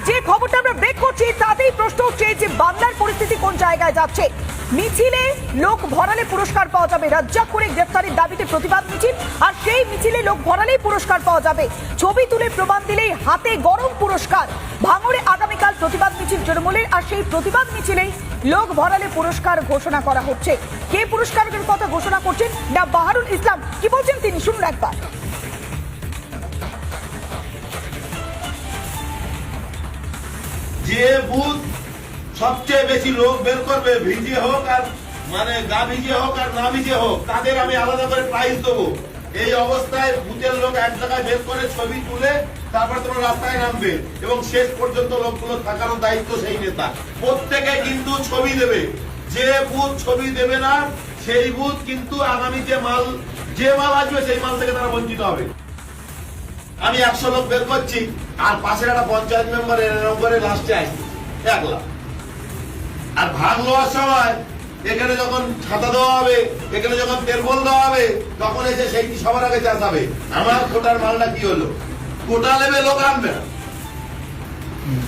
যে খবরটা আমরা ব্রেক করছি তাতেই প্রশ্ন উঠছে যে বাংলার পরিস্থিতি কোন জায়গায় যাচ্ছে। মিছিলে লোক ভরালে পুরস্কার পাওয়া যাবে, রাজ্জাক করে গ্রেফতারের দাবিতে প্রতিবাদ মিছিল, আর সেই মিছিলে লোক ভরালেই পুরস্কার পাওয়া যাবে, ছবি তুলে প্রমাণ দিলেই হাতে গরম পুরস্কার। ভাঙড়ে আগামীকাল প্রতিবাদ মিছিল তৃণমূলের, আর সেই প্রতিবাদ মিছিলেই লোক ভরালে পুরস্কার ঘোষণা করা হচ্ছে। কে পুরস্কারের কথা ঘোষণা করছেন? না বাহারুল ইসলাম। কি বলছেন তিনি, শুনুন একবার। যে বুথ সবচেয়ে বেশি লোক বের করবে, ভিজে হোক আর মানে গা ভিজে হোক আর না ভিজে হোক, তাদের আমি আলাদা করে প্রাইজ দেবো। এই অবস্থায় বুথের লোক এক জায়গায় বের করে ছবি তুলে তারপর তোমরা রাস্তায় নামবে এবং শেষ পর্যন্ত লোকগুলো থাকারও দায়িত্ব সেই নেতা। প্রত্যেকে কিন্তু ছবি দেবে, যে বুথ ছবি দেবে না সেই বুথ কিন্তু আগামী যে মাল আসবে সেই মাল থেকে তারা বঞ্চিত হবে। আমি 100 লোক বের করছি আর পাশের একটা পঞ্চায়েত মেম্বার এরকম করে লাস্টে আসবে একলা। আর ভাগ লওয়ার সময় এখানে যখন ছাতা দেওয়া হবে, এখানে যখন তেরবল দেওয়া হবে, তখন এসে সেইটি সবার আগে চাষ হবে আমার কোটার মালটা কি হলো। কোটা নেবে লোক আনবে না,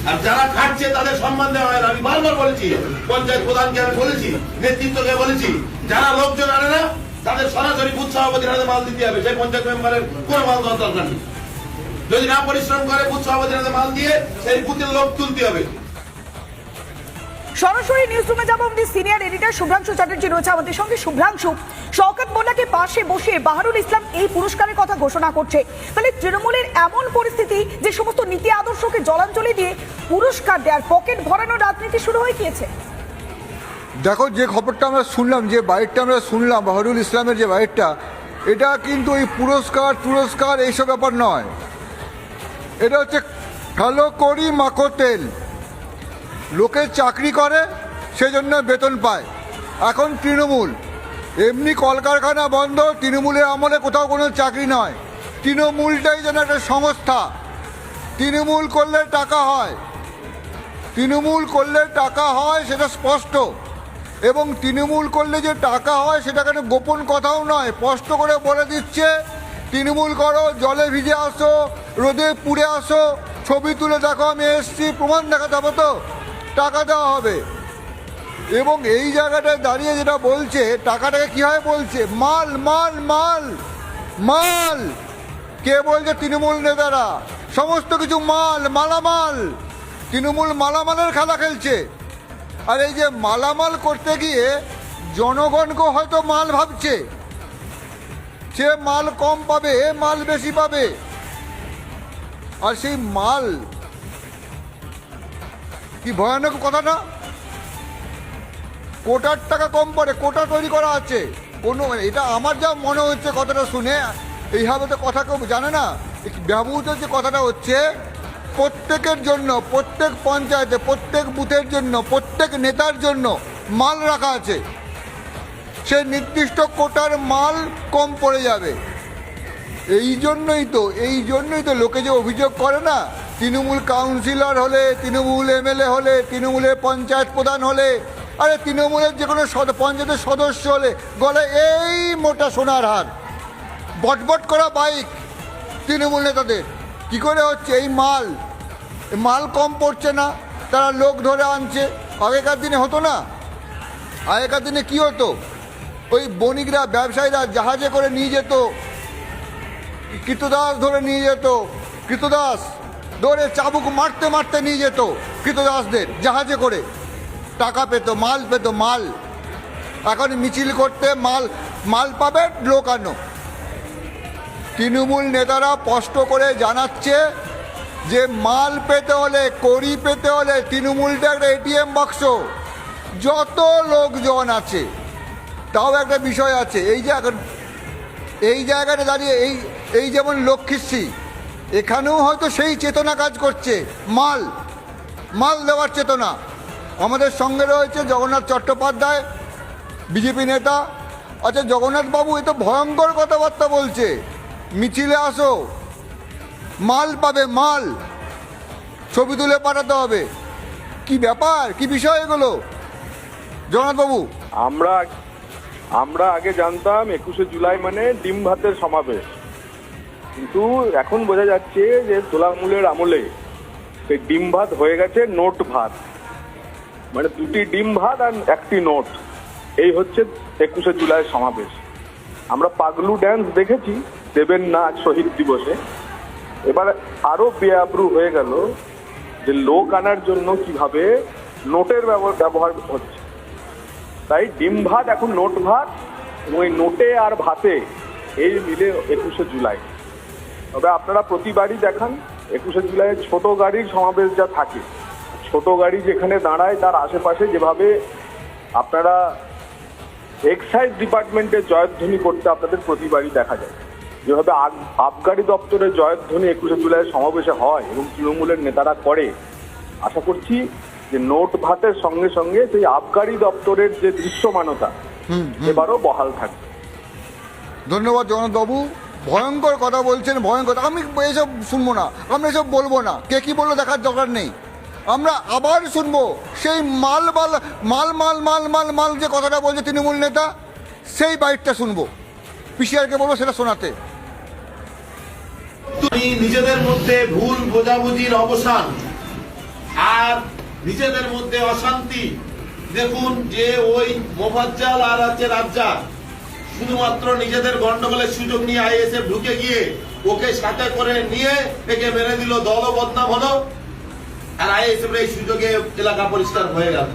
আর যারা খাটছে তাদের সম্মান দেওয়া হয় না। আমি বারবার বলেছি, পঞ্চায়েত প্রধানকে আমি বলেছি, নেতৃত্বকে বলেছি, যারা লোকজন আনে না তাদের সরাসরি বুথ সভাপতির হাতে মাল দিতে হবে। সেই পঞ্চায়েত মেম্বারের কোনো মাল দেওয়ার দরকার নেই। যদি না পরিশ্রম করে বুথ সভাপতির হাতে মাল দিয়ে সেই বুথের লোক তুলতে হবে। সরাসরি নিউজ রুমে যাবো, আমাদের সিনিয়র এডিটর শুভ্রাংশু চ্যাটার্জি রয়েছে আমাদের সঙ্গে। শুভ্রাংশু, শওকত মোল্লাকে পাশে বসে বাহারুল ইসলাম এই পুরস্কারের কথা ঘোষণা করছে, তাহলে তৃণমূলের এমন পরিস্থিতি যে সমস্ত নীতি আদর্শকে জলাঞ্জলি দিয়ে পুরস্কার দেওয়ার পকেট ভরানোর রাজনীতি শুরু হয়ে গিয়েছে। দেখো, যে খবরটা আমরা শুনলাম, যে বাইকটা আমরা শুনলাম বাহারুল ইসলামের যে বাইকটা, এটা কিন্তু ওই পুরস্কার এইসব ব্যাপার নয়। এটা হচ্ছে কালো করি মাখো তেল। লোকে চাকরি করে সেই জন্য বেতন পায়। এখন তৃণমূল, এমনি কলকারখানা বন্ধ, তৃণমূলের আমলে কোথাও কোনো চাকরি নয়। তৃণমূলটাই যেন একটা সংস্থা। তৃণমূল করলে টাকা হয়, তৃণমূল করলে টাকা হয়, সেটা স্পষ্ট। এবং তৃণমূল করলে যে টাকা হয় সেটা কোনো গোপন কথাও নয়, স্পষ্ট করে বলে দিচ্ছে তৃণমূল করো, জলে ভিজে আসো, রোদে পুড়ে আসো, ছবি তুলে দেখো আমি এসছি, প্রমাণ দেখাতে হবে, তো টাকা দেওয়া হবে। এবং এই জায়গাটায় দাঁড়িয়ে যেটা বলছে, টাকাটাকে কীভাবে বলছে, মাল মাল মাল মাল। কে বলছে? তৃণমূল নেতারা। সমস্ত কিছু মাল, মালামাল। তৃণমূল মালামালের খেলা খেলছে। আর এই যে মালামাল করতে গিয়ে জনগণকে হয়তো মাল ভাবছে, সে মাল কম পাবে, মাল বেশি পাবে। আর সেই মাল কি ভয়ানক কথা না? কোটার টাকা কম পড়ে, কোটা তৈরি করা আছে কোনো, এটা আমার যা মনে হচ্ছে কথাটা শুনে, এইভাবে তো কথা কেউ জানে না। ব্যবহৃত যে কথাটা হচ্ছে, প্রত্যেকের জন্য, প্রত্যেক পঞ্চায়েতে, প্রত্যেক বুথের জন্য, প্রত্যেক নেতার জন্য মাল রাখা আছে। সে নির্দিষ্ট কোটার মাল কম পড়ে যাবে। এই জন্যই তো লোকে যে অভিযোগ করে না, তৃণমূল কাউন্সিলর হলে, তৃণমূল এমএলএ হলে, তৃণমূলের পঞ্চায়েত প্রধান হলে, আরে তৃণমূলের যে কোনো পঞ্চায়েতের সদস্য হলে গলে এই মোটা সোনার হার, বটবট করা বাইক তৃণমূল নেতাদের। কী করে হচ্ছে? এই মাল কম পড়ছে না, তারা লোক ধরে আনছে। আগেকার দিনে হতো না? আগেকার দিনে কি হতো? ওই বণিকরা, ব্যবসায়ীরা জাহাজে করে নিয়ে যেত, কৃতদাস ধরে নিয়ে যেত, কৃতদাস ধরে চাবুক মারতে মারতে নিয়ে যেত কৃতদাসদের, জাহাজে করে টাকা পেত, মাল পেত, মাল। এখন মিছিল করতে মাল পাবে, লোক আনো। তৃণমূল নেতারা স্পষ্ট করে জানাচ্ছে যে মাল পেতে হলে, কড়ি পেতে হলে তৃণমূলটা একটা এটিএম বাক্স। যত লোকজন আছে, তাও একটা বিষয় আছে। এই যে এখন এই জায়গাটা দাঁড়িয়ে এই যেমন লক্ষ্মীশ্রী, এখানেও হয়তো সেই চেতনা কাজ করছে, মাল দেওয়ার চেতনা। আমাদের সঙ্গে রয়েছে জগন্নাথ চট্টোপাধ্যায়, বিজেপি নেতা। আচ্ছা জগন্নাথ বাবু, এ তো ভয়ঙ্কর কথাবার্তা বলছে, মিছিলে আসো, মাল পাবে, মাল ছবি তুলে পাঠাতে হবে। কি ব্যাপার, কি বিষয় এগুলো জগন্নাথ বাবু? আমরা আগে জানতাম 21শে জুলাই মানে ডিম ভাতের সমাবেশ, কিন্তু এখন বোঝা যাচ্ছে যে তোলামূলের আমলে সেই ডিম ভাত হয়ে গেছে নোট ভাত, মানে দুটি ডিম ভাত আর একটি নোট। এই হচ্ছে 21শে জুলাই সমাবেশ। আমরা পাগলু ড্যান্স দেখেছি দেবেন না শহীদ দিবসে, এবার আরো বেআব্রু হয়ে গেল যে লোক আনার জন্য কিভাবে নোটের ব্যবহার হচ্ছে। তাই ডিম ভাত এখন নোট ভাত, এবং ওই নোটে আর ভাতে এই মিলে 21শে জুলাই। তবে আপনারা প্রতিবারই দেখান 21শে জুলাই ছোট গাড়ির সমাবেশ যা থাকে, ছোট গাড়ি যেখানে দাঁড়ায় তার আশেপাশে যেভাবে আপনারা এক্সাইজ ডিপার্টমেন্টের জয়ধ্বনি করতে আপনাদের প্রতিবারই দেখা যায়, যেভাবে আবগারি দপ্তরের জয়ধ্বনি 21শে জুলাই সমাবেশে হয় এবং তৃণমূলের নেতারা করে, আশা করছি যে নোট ভাতের সঙ্গে সঙ্গে সেই আবগারি দপ্তরের যে দৃশ্যমানতা এবারও বহাল থাকবে। ধন্যবাদ জগন্নাথবাবু, ভয়ঙ্কর কথা বলছেন, ভয়ঙ্কর। আমি এসব শুনবো না, আমরা এসব বলবো না, কে কি বললো দেখার দরকার নেই। আমরা আবার শুনবো সেই মাল মাল মাল মাল মাল মাল মাল যে কথাটা বলছে তৃণমূল নেতা, সেই বাইটটা শুনবো, পিসিআরকে বলবো সেটা শোনাতে। তুমি নিজেদের মধ্যে ভুল বোঝাবুঝির অবসান আর নিজেদের মধ্যে অশান্তি দেখুন, যে ওই মোফাজ্জল আর আছে রাজ্জাক শুধুমাত্র নিজেদের গন্ডগোলের সুযোগ নিয়ে আইএসএফ ঢুকে গিয়ে ওকে সাথে করে নিয়ে একে মেরে দিল, দলও বদনাম হলো, আর আইএসএফ এই সুযোগে এলাকা পরিষ্কার হয়ে গেল।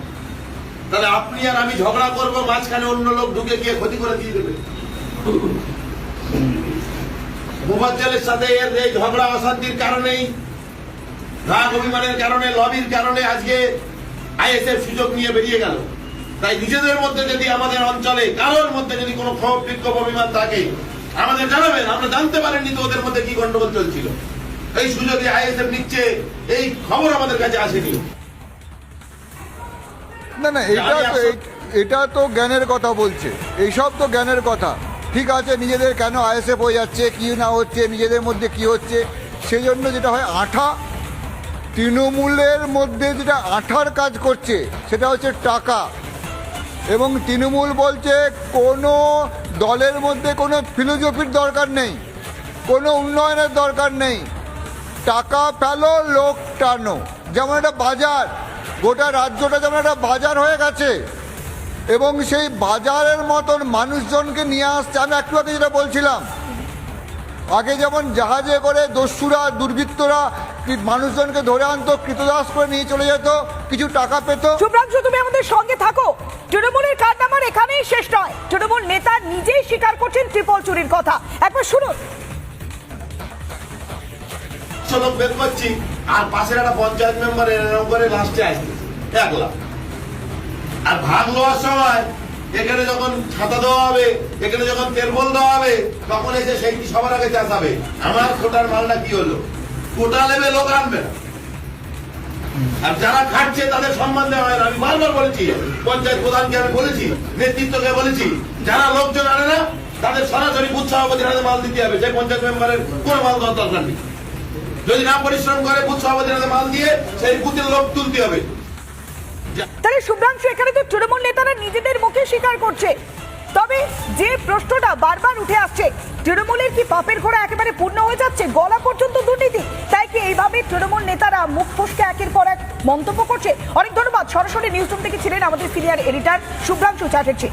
তাহলে আপনি আর আমি ঝগড়া করবো, মাঝখানে অন্য লোক ঢুকে গিয়ে ক্ষতি করে দিয়ে দেবে। মোফাজ্জলের সাথে এর এই ঝগড়া অশান্তির কারণেই, রাগ অভিমানের কারণে, লবির কারণে আজকে আইএসএফ সুযোগ নিয়ে বেরিয়ে গেল। তাই নিজেদের মধ্যে যদি আমাদের অঞ্চলে কারোর মধ্যে যদি কোনো ক্ষোভ বিক্ষোভ অভিমান থাকে আমাদের জানাবেন, আমরা জানতে পারিনি তো ওদের মধ্যে কি গন্ডগোল চলছিল। এই সুযোগে আইএসএফ নিচ্ছে, এই খবর আমাদের কাছে আসেনি। না না, এটা তো জ্ঞানের কথা বলছে, এইসব তো জ্ঞানের কথা। ঠিক আছে, নিজেদের কেন আইএসএফ হয়ে যাচ্ছে, কি না হচ্ছে, নিজেদের মধ্যে কি হচ্ছে, সেই জন্য যেটা হয় আঠা, তৃণমূলের মধ্যে যেটা আঠার কাজ করছে সেটা হচ্ছে টাকা। এবং তৃণমূল বলছে কোনো দলের মধ্যে কোনো ফিলোসফির দরকার নেই, কোনো উন্নয়নের দরকার নেই, টাকা পেলো লোক টানো। যেমন একটা বাজার, গোটা রাজ্যটা যেমন একটা বাজার হয়ে গেছে, এবং সেই বাজারের মতন মানুষজনকে নিয়ে আসছে। আমি একটু আগে যেটা বলছিলাম, আগে যেমন জাহাজে করে দস্যুরা দুর্বৃত্তরা মানুষজনকে ধরে আনতো, কৃতদাস করে নিয়ে চলে যেত, কিছু টাকা পেত। শুভ্রাংশু, তুমি আমাদের সঙ্গে থাকো। তৃণমূলের কারনামার এখানেই শেষ নয়, তৃণমূল নেতা নিজেই স্বীকার করছেন ট্রিপল চুরির কথা। একবার শুনুন। লোক বের করছি আর পাশের একটা পঞ্চায়েত মেম্বার এরকম করে লাস্টে আসবে 1 লাখ। আর ভাগ লওয়ার সময় এখানে যখন ছাতা দেওয়া হবে, এখানে যখন তেলবল দেওয়া হবে, তখন এসে সেইটি সবার আগে চাষাবে আমার কোটার মালটা কি হলো। কোটা নেবে, লোক আনবে না। আর যারা খাটছে তাদের সম্মান দেওয়া হয় না। আমি বারবার বলেছি, পঞ্চায়েত প্রধানকে আমি বলেছি, নেতৃত্বকে বলেছি, যারা লোকজন আনে না তাদের সরাসরি বুথ সভাপতির হাতে মাল দিতে হবে। সেই পঞ্চায়েত মেম্বারের কোনো মাল দেওয়ার দরকার নেই। যদি না পরিশ্রম করে বুথ সভাপতির হাতে মাল দিয়ে সেই বুথের লোক তুলতে হবে। তাহলে শুভ্রাংশু, এখানে তো তৃণমূল নেতারা নিজেদের মুখে স্বীকার করছে, তবে যে প্রশ্নটা বারবার উঠে আসছে, তৃণমূলের কি পাপের ঘোড়া একেবারে পূর্ণ হয়ে যাচ্ছে, গলা পর্যন্ত দুর্নীতি? তাই কি এইভাবে তৃণমূল নেতারা মুখ ফসকে একের পর এক মন্তব্য করছে? অনেক ধন্যবাদ। সরাসরি নিউজ রুম থেকে ছিলেন আমাদের সিনিয়র এডিটর শুভ্রাংশু চ্যাটার্জি।